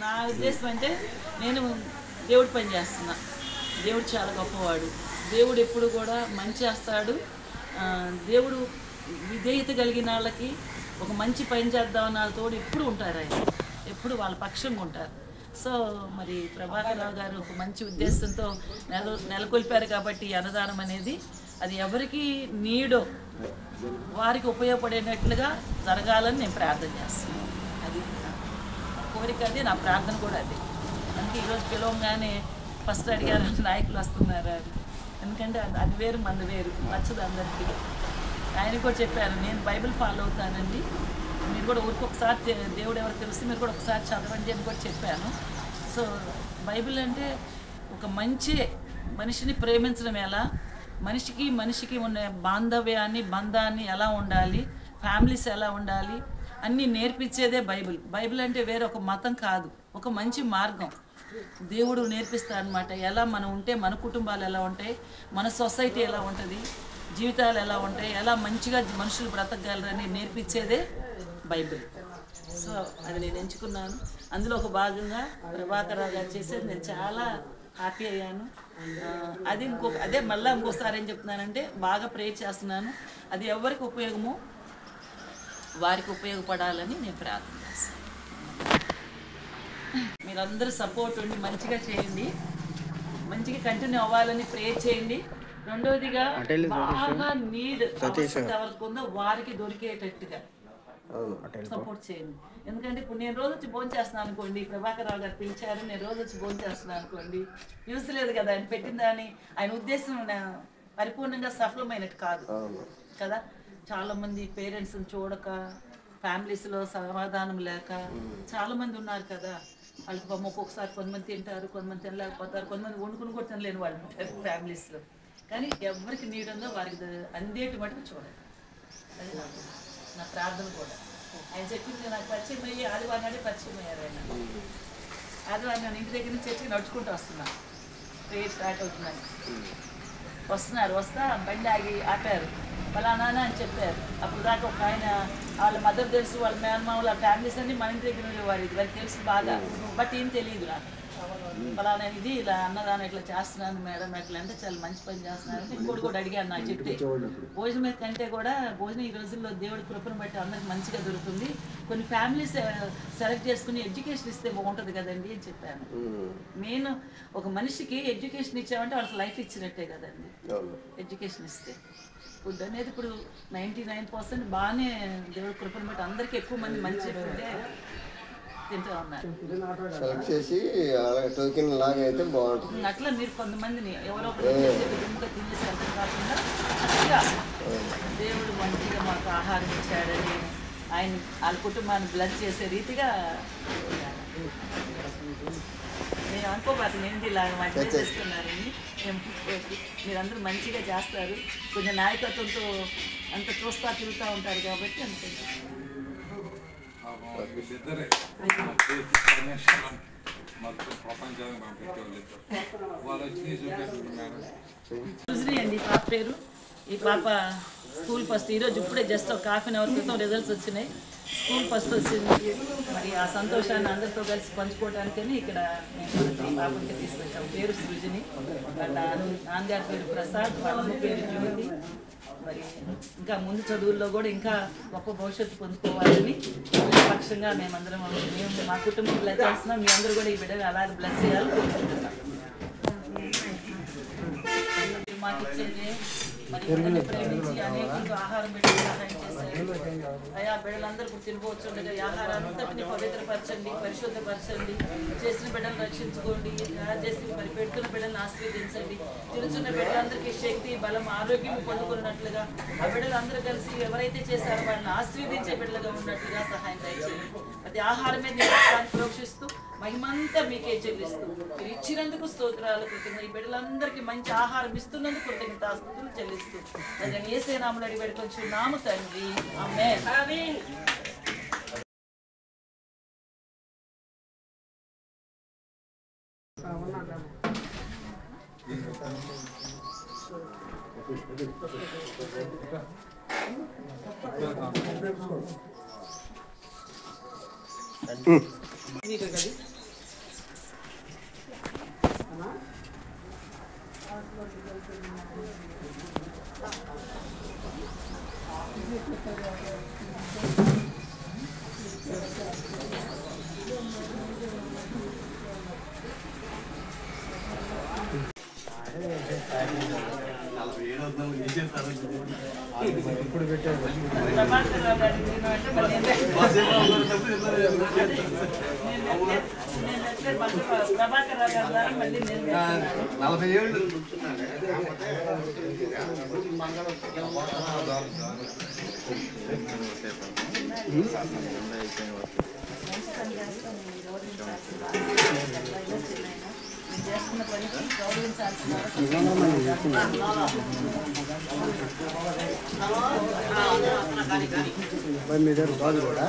నా ఉద్దేశం అంటే నేను దేవుడి పని చేస్తున్నా. దేవుడు చాలా గొప్పవాడు. దేవుడు ఎప్పుడు కూడా మంచి చేస్తాడు. దేవుడు విధేయత కలిగిన వాళ్ళకి ఒక మంచి పని చేద్దామన్న తోడు ఎప్పుడు ఉంటారు. ఆయన ఎప్పుడు వాళ్ళ పక్షంగా ఉంటారు. సో మరి ప్రభాకర్ రావు గారు ఒక మంచి ఉద్దేశంతో నెలకొల్పారు కాబట్టి అన్నదానం అనేది అది ఎవరికి నీడో వారికి ఉపయోగపడేటట్లుగా జరగాలని నేను ప్రార్థన చేస్తున్నాను. అది కోరిక, అది నా ప్రార్థన కూడా. అది అందుకే ఈరోజు పిలవగానే ఫస్ట్ అడిగారు నాయకులు వస్తున్నారు. ఎందుకంటే అది వేరు మంది వేరు, నచ్చదు అందరికీ. ఆయన కూడా చెప్పారు, నేను బైబిల్ ఫాలో అవుతానండి, మీరు కూడా ఊరికి ఒకసారి దేవుడు ఎవరు తెలిసి మీరు కూడా ఒకసారి చదవండి అని కూడా చెప్పాను. సో బైబిల్ అంటే ఒక మంచి మనిషిని ప్రేమించడం ఎలా, మనిషికి ఉన్న బంధాన్ని ఎలా ఉండాలి, ఫ్యామిలీస్ ఎలా ఉండాలి అన్నీ నేర్పించేదే బైబిల్. బైబిల్ అంటే వేరే ఒక మతం కాదు, ఒక మంచి మార్గం దేవుడు నేర్పిస్తారనమాట. ఎలా మనం ఉంటే మన కుటుంబాలు ఎలా ఉంటాయి, మన సొసైటీ ఎలా ఉంటుంది, జీవితాలు ఎలా ఉంటాయి, ఎలా మంచిగా మనుషులు బ్రతకగలరని నేర్పించేదే బైబిల్. సో అది నేను ఎంచుకున్నాను. అందులో ఒక భాగంగా ప్రభాకర్ రావు గారు చేసేది నేను చాలా హ్యాపీ అయ్యాను. అది అదే మళ్ళీ ఇంకోసారి ఏం చెప్తున్నానంటే బాగా ప్రేర్ చేస్తున్నాను. అది ఎవరికి ఉపయోగమో వారికి ఉపయోగపడాలని నేను ప్రార్థన చేస్తాను. మీరందరూ సపోర్ట్ ఉండి మంచిగా చేయండి, మంచిగా కంటిన్యూ అవ్వాలని ప్రేర్ చేయండి. రెండవదిగా బాగా నీడ్ ఎవరికి ఉందో వారికి దొరికేటట్టుగా సపోర్ట్ చేయండి. ఎందుకంటే ఇప్పుడు నేను రోజు వచ్చి భోజనం చేస్తున్నాను అనుకోండి, ప్రభాకర్ రావు గారు పిలిచారు, నేను రోజు వచ్చి భోజనం చేస్తున్నాను అనుకోండి, యూస్ లేదు కదా. ఆయన పెట్టిందని ఆయన ఉద్దేశం పరిపూర్ణంగా సఫలమైనట్టు కాదు కదా. చాలామంది పేరెంట్స్ని చూడక, ఫ్యామిలీస్లో సమాధానం లేక చాలామంది ఉన్నారు కదా. వాళ్ళకి ఒక్కొక్కసారి కొంతమంది తింటారు, కొంతమంది తినలేకపోతారు, కొంతమంది వండుకుని కూడా తినలేని వాళ్ళు ఫ్యామిలీస్లో. కానీ ఎవరికి నీడ్ ఉందో వారికి అందేటి మటుకు చూడండి. అది నా ప్రార్థన కూడా. ఆయన చెప్పింది నాకు పరిచయం అయ్యి ఆదివారం నాడే పరిచయం అయ్యారు. ఆయన ఆదివారం నేను ఇంటి దగ్గర నుంచి చర్చికి నడుచుకుంటూ వస్తున్నాను, ప్రేయర్ స్టార్ట్ అవుతుందని. వస్తా బండి ఆపారు, ఫలానా అని చెప్పారు. అప్పుడు దాకా ఒక ఆయన వాళ్ళ మదర్ తెలుసు, వాళ్ళ మేనమామల ఫ్యామిలీస్ అన్ని మన ఇంటి దగ్గర ఉండేవారు, ఇది వారికి తెలుసు బాగా. బట్ ఏం తెలియదు నాకు. ఫలానా ఇది ఇలా అన్నదానం ఇట్లా చేస్తున్నాను మేడం ఎట్లా అంటే చాలా మంచి పని చేస్తున్నాను. ఇంకోటి కూడా అడిగాను నాకు చెప్తే, భోజనం కంటే కూడా భోజనం ఈ రోజుల్లో దేవుడి కృపను బట్టి అందరికి మంచిగా దొరుకుతుంది, కొన్ని ఫ్యామిలీస్ సెలెక్ట్ చేసుకుని ఎడ్యుకేషన్ ఇస్తే బాగుంటుంది కదండి అని చెప్పాను. మెయిన్ ఒక మనిషికి ఎడ్యుకేషన్ ఇచ్చామంటే వాళ్ళకి లైఫ్ ఇచ్చినట్టే కదండి. ఎడ్యుకేషన్ ఇస్తే ఫుడ్ అనేది ఇప్పుడు 99% బాగానే దేవుడి కృపను బట్టి అందరికీ ఎక్కువ మంది మంచి ఫుడ్డే తింటూ ఉన్నారు. అట్లా మీరు కొంతమందిని ఎవరో దుమ్ముగా తినేసరికి కాకుండా మంచిగా దేవుడు మంచిగా మాకు ఆహారం ఇచ్చాడని ఆయన వాళ్ళ కుటుంబాన్ని బ్లెస్ చేసే రీతిగా నేను అనుకోబాటు నేను ఇలాగ మంచిగా చేస్తున్నారని. మీరందరూ మంచిగా చేస్తారు, కొంచెం నాయకత్వంతో అంత చూస్తా తిరుగుతూ ఉంటారు కాబట్టి అనుకుంటున్నాను. సుజని అండి పాప పేరు. ఈ పాప స్కూల్ ఫస్ట్. ఈరోజు ఇప్పుడే జస్ట్ ఒక హాఫ్ అన్ అవర్ క్రితం రిజల్ట్స్ వచ్చినాయి. స్కూల్ ఫస్ట్ వచ్చింది. మరి ఆ సంతోషాన్ని అందరితో కలిసి పంచుకోవడానికని ఇక్కడ ఈ పాపకి తీసుకొచ్చాము. పేరు సృజని, వాళ్ళ నాన్నగారి పేరు ప్రసాద్, వాళ్ళ అమ్మ పేరు జ్యోతి. మరి ఇంకా ముందు చదువుల్లో కూడా ఇంకా గొప్ప భవిష్యత్తు పొందుకోవాలని పక్షంగా మేము మా కుటుంబం బ్లెస్ చేస్తున్నాం. మీ అందరూ కూడా ఈ బిడ్డగా అలాగే బ్లెస్ చేయాలని కోరుకుంటున్నాం. మాకు ఇచ్చేది మరి బిడ్డని ప్రేమించి అనేక ఆహారం పెట్టి సహాయం చేశారు. అయ్యా బిడ్డలందరూ ఇప్పుడు తినిపోవచ్చు ఉండగా ఈ ఆహారాన్ని అంతటిని పవిత్రపరచండి, పరిశుద్ధపరచండి, చేసిన బిడ్డలను రక్షించుకోండి, తయారు చేసి మరి పెడుతున్న బిడ్డలను ఆశీర్వదించండి. తిరుగుతున్న బిడ్డలందరికీ శక్తి, బలం, ఆరోగ్యం పొందుకున్నట్లుగా ఆ బిడ్డలందరూ కలిసి ఎవరైతే చేశారో వాళ్ళని ఆశీర్వదించే బిడ్డలుగా ఉన్నట్లుగా సహాయం దయచేయండి. ప్రతి ఆహారమే దీన్ని ప్రోక్షిస్తూ మహిమంతా మీకే చెల్లిస్తూ మీరు ఇచ్చినందుకు స్తోత్రాలు కృతజ్ఞతలు. ఈ బిడ్డలందరికీ మంచి ఆహారం ఇస్తున్నందుకు కృతజ్ఞతాస్తుతులు చెల్లిస్తూ నేను యేసే నామములో అడిగి వేడుకొంచున్నాము తండ్రి, ఆమేన్. ఎప్పుడు పెట్టారు నలభై ఏళ్ళు చేస్తున్న పనికి గౌరవించాల్సిన మీ దగ్గర కాదు కూడా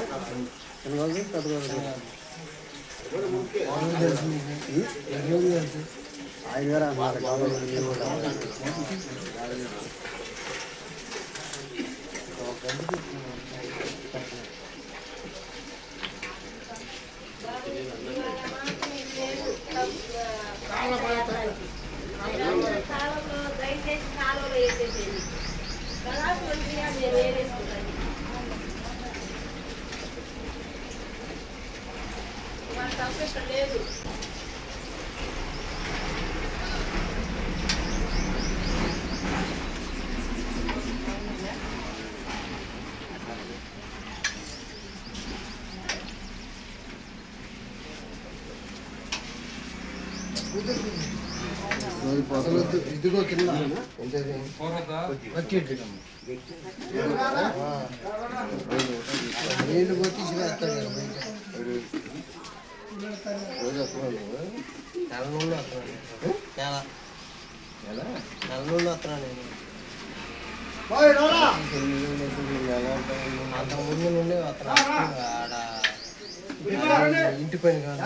ఆయన గారు అన్నారు కాలంలో దయచేసి కాలంలో వేసేసేది కదా నేను వేరేసుకుంటాను మన తప్ప లేదు ఇదిగో కింద నీళ్ళు కొట్టి వేస్తాడు రోజు వస్తున్నాడు నెల నుండి వస్తున్నాడు అంతకుముందు నుండి వస్తున్నాడు ఆడ ఇంటి పని కాదు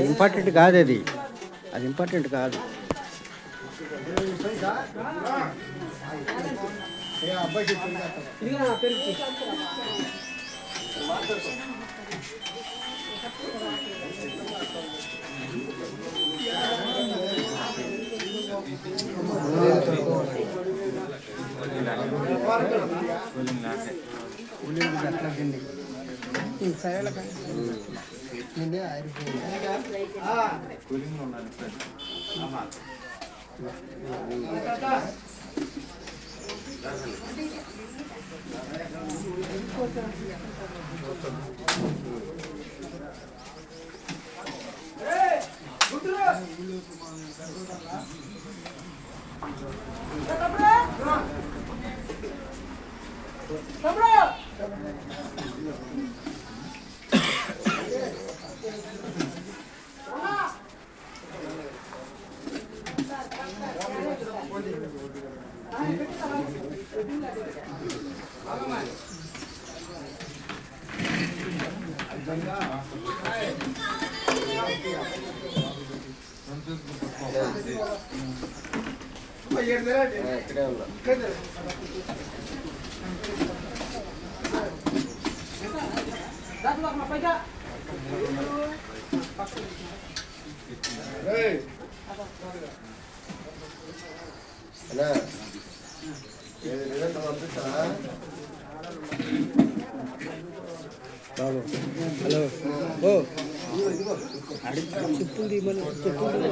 ఇంపార్టెంట్ కాదు అది ఇంపార్టెంట్ కాదు బాబు హలో ఓ చెప్పుంది మన చెప్పుంది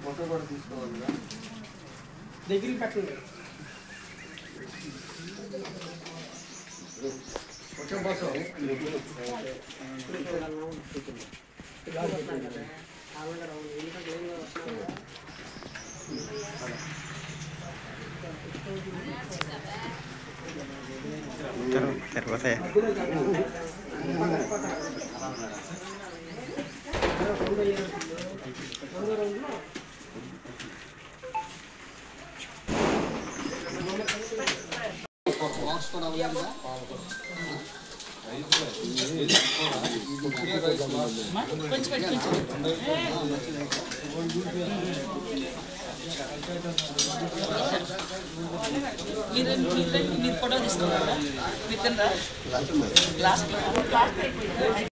ఫోటో కూడా తీసుకోవాలి దగ్గరికి పెట్టండి ఫోటో కోసం సరిపోతాయి. మీరు ఫోటో తీసుకోవాలా మీరు తిందా లాస్ట్